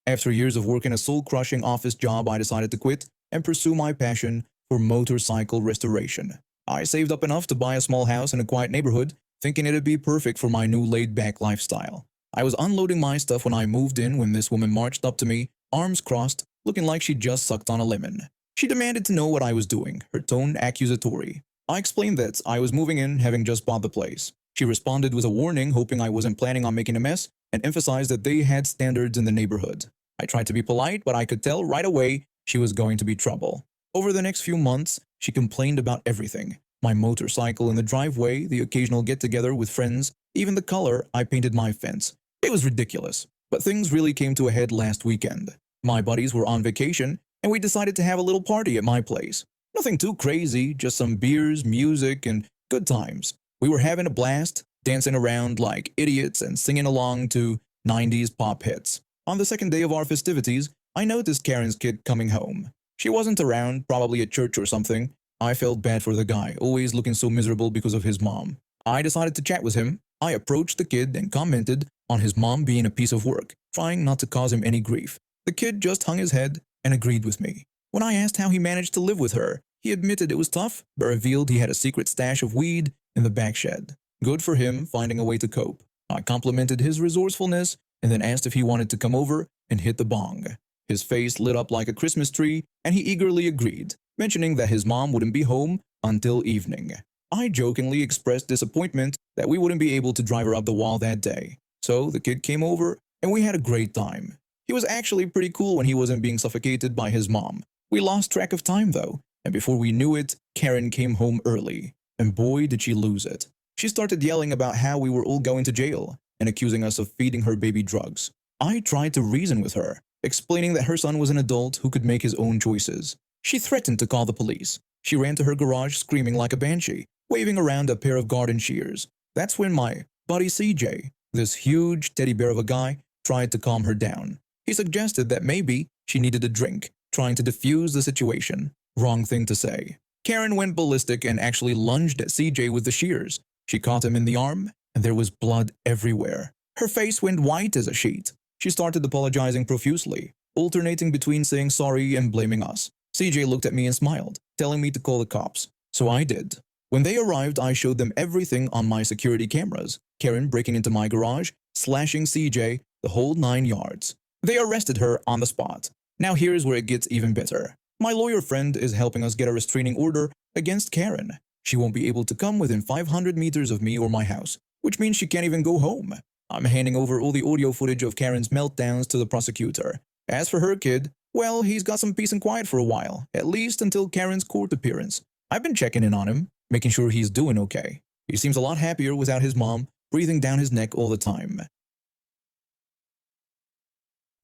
After years of working a soul-crushing office job, I decided to quit and pursue my passion for motorcycle restoration. I saved up enough to buy a small house in a quiet neighborhood, thinking it'd be perfect for my new laid-back lifestyle. I was unloading my stuff when I moved in when this woman marched up to me, arms crossed, looking like she just sucked on a lemon. She demanded to know what I was doing, her tone accusatory. I explained that I was moving in, having just bought the place. She responded with a warning, hoping I wasn't planning on making a mess, and emphasized that they had standards in the neighborhood. I tried to be polite, but I could tell right away she was going to be trouble. Over the next few months, she complained about everything. My motorcycle in the driveway, the occasional get-together with friends, even the color I painted my fence. It was ridiculous. But things really came to a head last weekend. My buddies were on vacation, and we decided to have a little party at my place. Nothing too crazy, just some beers, music, and good times. We were having a blast, dancing around like idiots and singing along to 90s pop hits. On the second day of our festivities, I noticed Karen's kid coming home. She wasn't around, probably at church or something. I felt bad for the guy, always looking so miserable because of his mom. I decided to chat with him. I approached the kid and commented on his mom being a piece of work, trying not to cause him any grief. The kid just hung his head and agreed with me. When I asked how he managed to live with her, he admitted it was tough, but revealed he had a secret stash of weed in the back shed. Good for him finding a way to cope. I complimented his resourcefulness and then asked if he wanted to come over and hit the bong. His face lit up like a Christmas tree, and he eagerly agreed, mentioning that his mom wouldn't be home until evening. I jokingly expressed disappointment that we wouldn't be able to drive her up the wall that day. So the kid came over, and we had a great time. He was actually pretty cool when he wasn't being suffocated by his mom. We lost track of time though, and before we knew it, Karen came home early. And boy did she lose it. She started yelling about how we were all going to jail, and accusing us of feeding her baby drugs. I tried to reason with her, explaining that her son was an adult who could make his own choices. She threatened to call the police. She ran to her garage screaming like a banshee, waving around a pair of garden shears. That's when my buddy CJ, this huge teddy bear of a guy, tried to calm her down. He suggested that maybe she needed a drink, trying to defuse the situation. Wrong thing to say. Karen went ballistic and actually lunged at CJ with the shears. She caught him in the arm, and there was blood everywhere. Her face went white as a sheet. She started apologizing profusely, alternating between saying sorry and blaming us. CJ looked at me and smiled, telling me to call the cops. So I did. When they arrived, I showed them everything on my security cameras. Karen breaking into my garage, slashing CJ, the whole 9 yards. They arrested her on the spot. Now here's where it gets even better. My lawyer friend is helping us get a restraining order against Karen. She won't be able to come within 500 meters of me or my house, which means she can't even go home. I'm handing over all the audio footage of Karen's meltdowns to the prosecutor. As for her kid, well, he's got some peace and quiet for a while, at least until Karen's court appearance. I've been checking in on him, making sure he's doing okay. He seems a lot happier without his mom breathing down his neck all the time.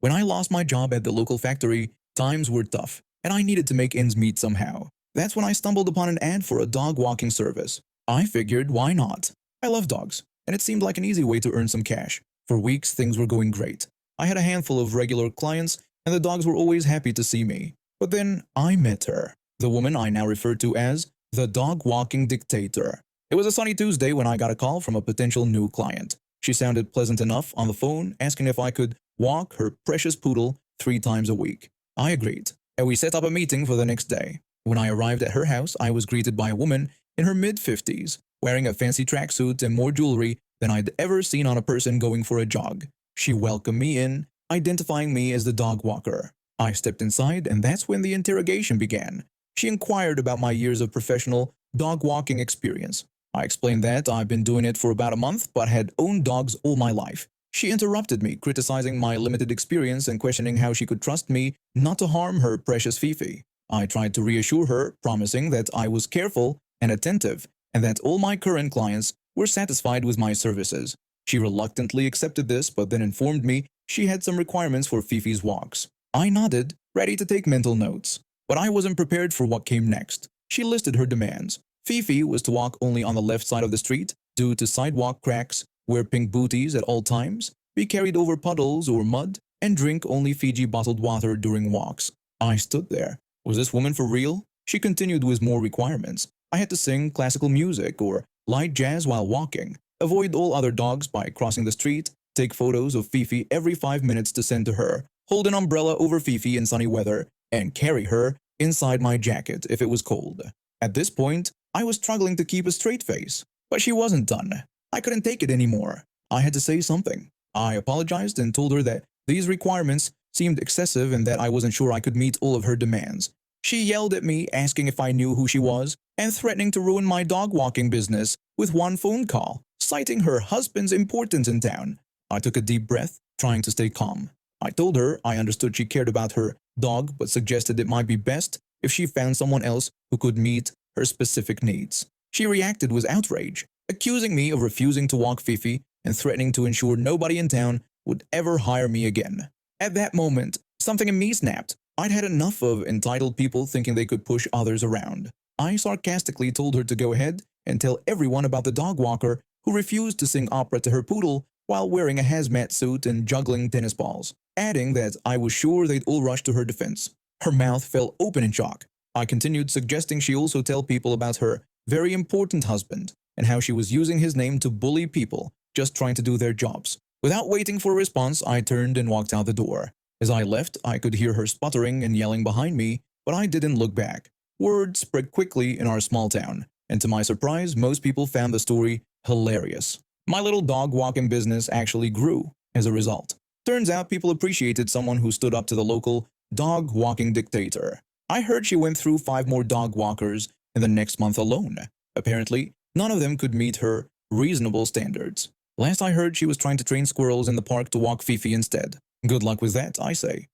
When I lost my job at the local factory, times were tough, and I needed to make ends meet somehow. That's when I stumbled upon an ad for a dog walking service. I figured, why not? I love dogs, and it seemed like an easy way to earn some cash. For weeks, things were going great. I had a handful of regular clients, and the dogs were always happy to see me. But then I met her, the woman I now refer to as the dog walking dictator. It was a sunny Tuesday when I got a call from a potential new client. She sounded pleasant enough on the phone, asking if I could walk her precious poodle 3 times a week. I agreed, and we set up a meeting for the next day. When I arrived at her house, I was greeted by a woman in her mid-50s, wearing a fancy tracksuit and more jewelry than I'd ever seen on a person going for a jog. She welcomed me in, identifying me as the dog walker. I stepped inside, and that's when the interrogation began. She inquired about my years of professional dog walking experience. I explained that I've been doing it for about a month, but had owned dogs all my life. She interrupted me, criticizing my limited experience and questioning how she could trust me not to harm her precious Fifi. I tried to reassure her, promising that I was careful and attentive, and that all my current clients were satisfied with my services. She reluctantly accepted this, but then informed me she had some requirements for Fifi's walks. I nodded, ready to take mental notes. But I wasn't prepared for what came next. She listed her demands. Fifi was to walk only on the left side of the street, due to sidewalk cracks, wear pink booties at all times, be carried over puddles or mud, and drink only Fiji bottled water during walks. I stood there. Was this woman for real? She continued with more requirements. I had to sing classical music or light jazz while walking, avoid all other dogs by crossing the street, take photos of Fifi every 5 minutes to send to her, hold an umbrella over Fifi in sunny weather, and carry her inside my jacket if it was cold. At this point, I was struggling to keep a straight face, but she wasn't done. I couldn't take it anymore. I had to say something. I apologized and told her that these requirements seemed excessive and that I wasn't sure I could meet all of her demands. She yelled at me, asking if I knew who she was, and threatening to ruin my dog walking business with one phone call, citing her husband's importance in town. I took a deep breath, trying to stay calm. I told her I understood she cared about her dog, but suggested it might be best if she found someone else who could meet her specific needs. She reacted with outrage, accusing me of refusing to walk Fifi and threatening to ensure nobody in town would ever hire me again. At that moment, something in me snapped. I'd had enough of entitled people thinking they could push others around. I sarcastically told her to go ahead and tell everyone about the dog walker who refused to sing opera to her poodle while wearing a hazmat suit and juggling tennis balls, adding that I was sure they'd all rush to her defense. Her mouth fell open in shock. I continued suggesting she also tell people about her very important husband and how she was using his name to bully people just trying to do their jobs. Without waiting for a response, I turned and walked out the door. As I left, I could hear her sputtering and yelling behind me, but I didn't look back. Word spread quickly in our small town, and to my surprise, most people found the story hilarious. My little dog walking business actually grew as a result. Turns out people appreciated someone who stood up to the local dog walking dictator. I heard she went through 5 more dog walkers in the next month alone. Apparently, none of them could meet her reasonable standards. Last I heard, she was trying to train squirrels in the park to walk Fifi instead. Good luck with that, I say.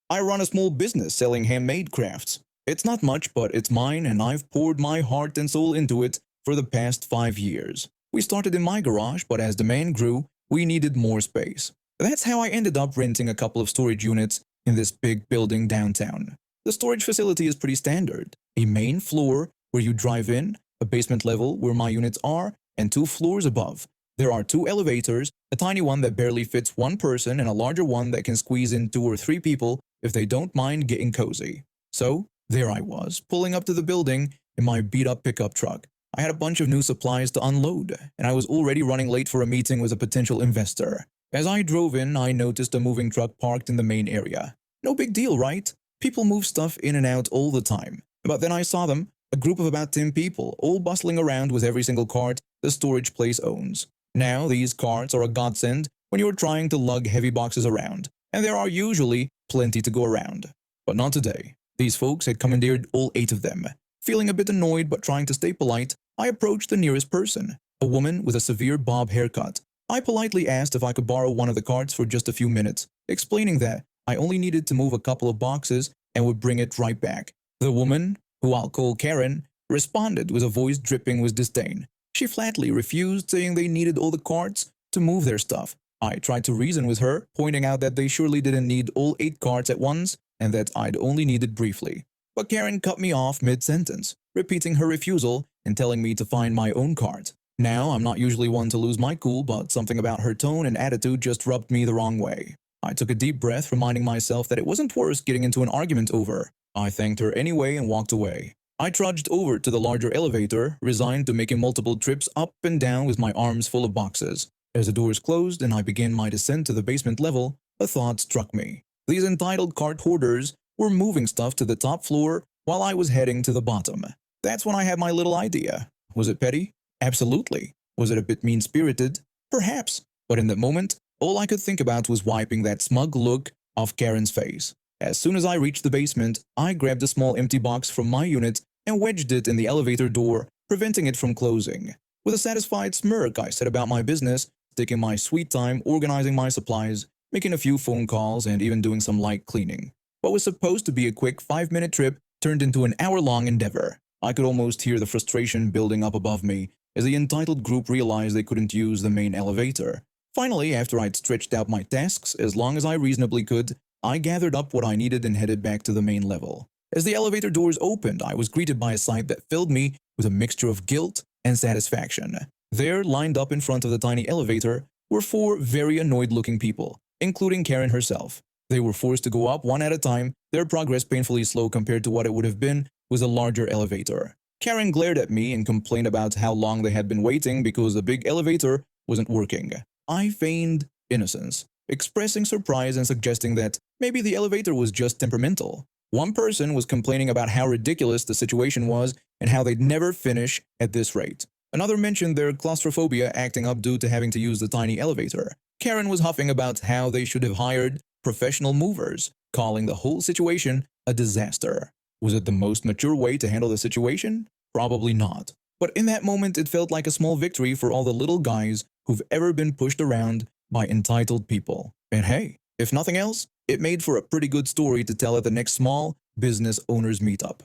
I run a small business selling handmade crafts. It's not much, but it's mine, and I've poured my heart and soul into it for the past 5 years. We started in my garage, but as demand grew, we needed more space. That's how I ended up renting a couple of storage units in this big building downtown. The storage facility is pretty standard. A main floor where you drive in, a basement level where my units are, and 2 floors above. There are 2 elevators, a tiny one that barely fits 1 person and a larger one that can squeeze in 2 or 3 people if they don't mind getting cozy. So, there I was, pulling up to the building in my beat-up pickup truck. I had a bunch of new supplies to unload, and I was already running late for a meeting with a potential investor. As I drove in, I noticed a moving truck parked in the main area. No big deal, right? People move stuff in and out all the time. But then I saw them, a group of about 10 people, all bustling around with every single cart the storage place owns. Now, these carts are a godsend when you're trying to lug heavy boxes around, and there are usually plenty to go around. But not today. These folks had commandeered all 8 of them. Feeling a bit annoyed but trying to stay polite, I approached the nearest person, a woman with a severe bob haircut. I politely asked if I could borrow one of the carts for just a few minutes, explaining that I only needed to move a couple of boxes and would bring it right back. The woman, who I'll call Karen, responded with a voice dripping with disdain. She flatly refused, saying they needed all the carts to move their stuff. I tried to reason with her, pointing out that they surely didn't need all 8 carts at once and that I'd only need it briefly. But Karen cut me off mid-sentence, repeating her refusal and telling me to find my own cart. Now, I'm not usually one to lose my cool, but something about her tone and attitude just rubbed me the wrong way. I took a deep breath, reminding myself that it wasn't worth getting into an argument over. I thanked her anyway and walked away. I trudged over to the larger elevator, resigned to making multiple trips up and down with my arms full of boxes. As the doors closed and I began my descent to the basement level, a thought struck me. These entitled cart hoarders were moving stuff to the top floor while I was heading to the bottom. That's when I had my little idea. Was it petty? Absolutely. Was it a bit mean-spirited? Perhaps. But in that moment, all I could think about was wiping that smug look off Karen's face. As soon as I reached the basement, I grabbed a small empty box from my unit and wedged it in the elevator door, preventing it from closing. With a satisfied smirk, I set about my business, taking my sweet time organizing my supplies, making a few phone calls, and even doing some light cleaning. What was supposed to be a quick 5-minute trip turned into an hour-long endeavor. I could almost hear the frustration building up above me as the entitled group realized they couldn't use the main elevator. Finally, after I'd stretched out my tasks as long as I reasonably could, I gathered up what I needed and headed back to the main level. As the elevator doors opened, I was greeted by a sight that filled me with a mixture of guilt and satisfaction. There, lined up in front of the tiny elevator, were 4 very annoyed-looking people, including Karen herself. They were forced to go up one at a time, their progress painfully slow compared to what it would have been with a larger elevator. Karen glared at me and complained about how long they had been waiting because the big elevator wasn't working. I feigned innocence. expressing surprise and suggesting that maybe the elevator was just temperamental. One person was complaining about how ridiculous the situation was and how they'd never finish at this rate. Another mentioned their claustrophobia acting up due to having to use the tiny elevator. Karen was huffing about how they should have hired professional movers, calling the whole situation a disaster. Was it the most mature way to handle the situation? Probably not. But in that moment, it felt like a small victory for all the little guys who've ever been pushed around by entitled people. And hey, if nothing else, it made for a pretty good story to tell at the next small business owners meetup.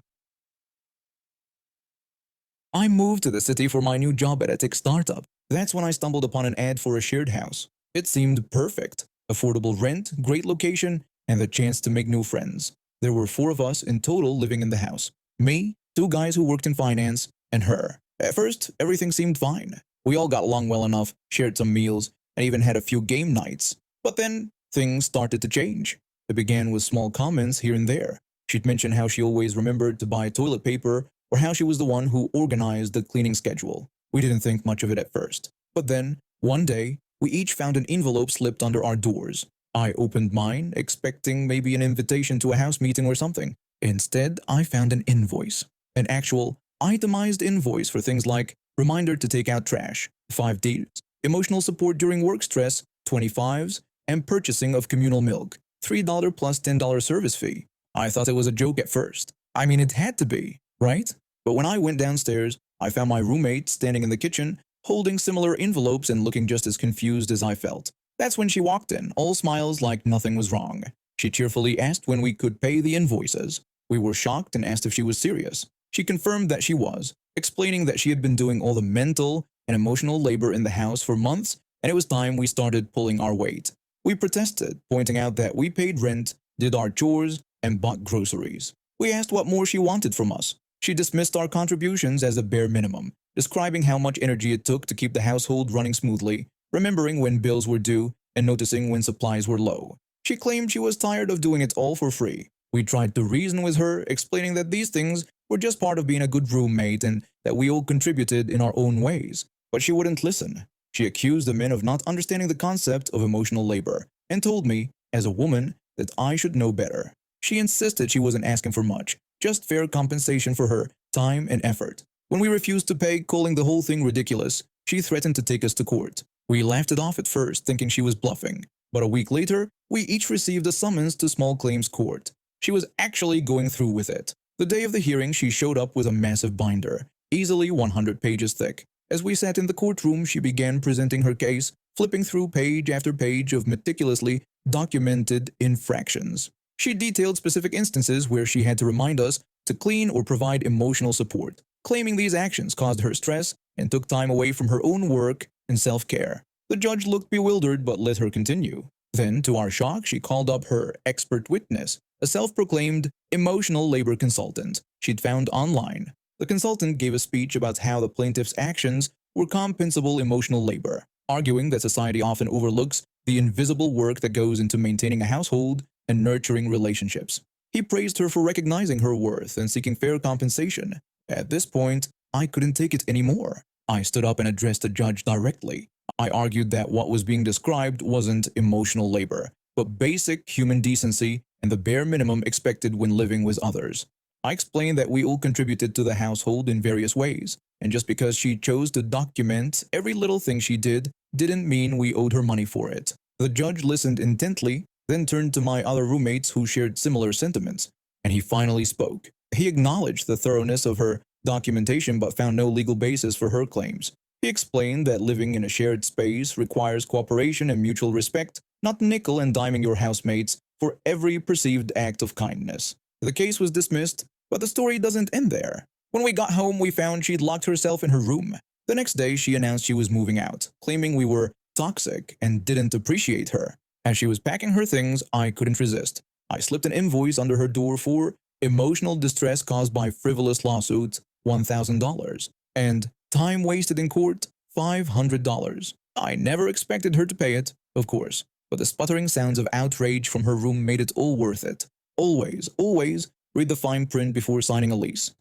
I moved to the city for my new job at a tech startup. That's when I stumbled upon an ad for a shared house. It seemed perfect. Affordable rent, great location, and the chance to make new friends. There were 4 of us in total living in the house. Me, 2 guys who worked in finance, and her. At first, everything seemed fine. We all got along well enough, shared some meals, and even had a few game nights. But then, things started to change. It began with small comments here and there. She'd mention how she always remembered to buy toilet paper, or how she was the one who organized the cleaning schedule. We didn't think much of it at first. But then, one day, we each found an envelope slipped under our doors. I opened mine, expecting maybe an invitation to a house meeting or something. Instead, I found an invoice. An actual, itemized invoice for things like reminder to take out trash, 5 deals, emotional support during work stress, 25s, and purchasing of communal milk, $3 plus $10 service fee. I thought it was a joke at first. I mean, it had to be, right? But when I went downstairs, I found my roommate standing in the kitchen, holding similar envelopes and looking just as confused as I felt. That's when she walked in, all smiles like nothing was wrong. She cheerfully asked when we could pay the invoices. We were shocked and asked if she was serious. She confirmed that she was, explaining that she had been doing all the mental and emotional labor in the house for months, and it was time we started pulling our weight. We protested, pointing out that we paid rent, did our chores, and bought groceries. We asked what more she wanted from us. She dismissed our contributions as a bare minimum, describing how much energy it took to keep the household running smoothly, remembering when bills were due, and noticing when supplies were low. She claimed she was tired of doing it all for free. We tried to reason with her, explaining that these things were just part of being a good roommate and that we all contributed in our own ways. But she wouldn't listen. She accused the men of not understanding the concept of emotional labor and told me, as a woman, that I should know better. She insisted she wasn't asking for much, just fair compensation for her time and effort. When we refused to pay, calling the whole thing ridiculous, she threatened to take us to court. We laughed it off at first, thinking she was bluffing. But a week later, we each received a summons to small claims court. She was actually going through with it. The day of the hearing, she showed up with a massive binder, easily 100 pages thick. As we sat in the courtroom, she began presenting her case, flipping through page after page of meticulously documented infractions. She detailed specific instances where she had to remind us to clean or provide emotional support, claiming these actions caused her stress and took time away from her own work and self-care. The judge looked bewildered but let her continue. Then, to our shock, she called up her expert witness, a self-proclaimed emotional labor consultant she'd found online. The consultant gave a speech about how the plaintiff's actions were compensable emotional labor, arguing that society often overlooks the invisible work that goes into maintaining a household and nurturing relationships. He praised her for recognizing her worth and seeking fair compensation. At this point, I couldn't take it anymore. I stood up and addressed the judge directly. I argued that what was being described wasn't emotional labor, but basic human decency and the bare minimum expected when living with others. I explained that we all contributed to the household in various ways, and just because she chose to document every little thing she did, didn't mean we owed her money for it. The judge listened intently, then turned to my other roommates who shared similar sentiments, and he finally spoke. He acknowledged the thoroughness of her documentation but found no legal basis for her claims. He explained that living in a shared space requires cooperation and mutual respect, not nickel and diming your housemates for every perceived act of kindness. The case was dismissed, but the story doesn't end there. When we got home, we found she'd locked herself in her room. The next day, she announced she was moving out, claiming we were toxic and didn't appreciate her. As she was packing her things, I couldn't resist. I slipped an invoice under her door for emotional distress caused by frivolous lawsuits, $1,000, and time wasted in court, $500. I never expected her to pay it, of course, but the sputtering sounds of outrage from her room made it all worth it. Always, always read the fine print before signing a lease.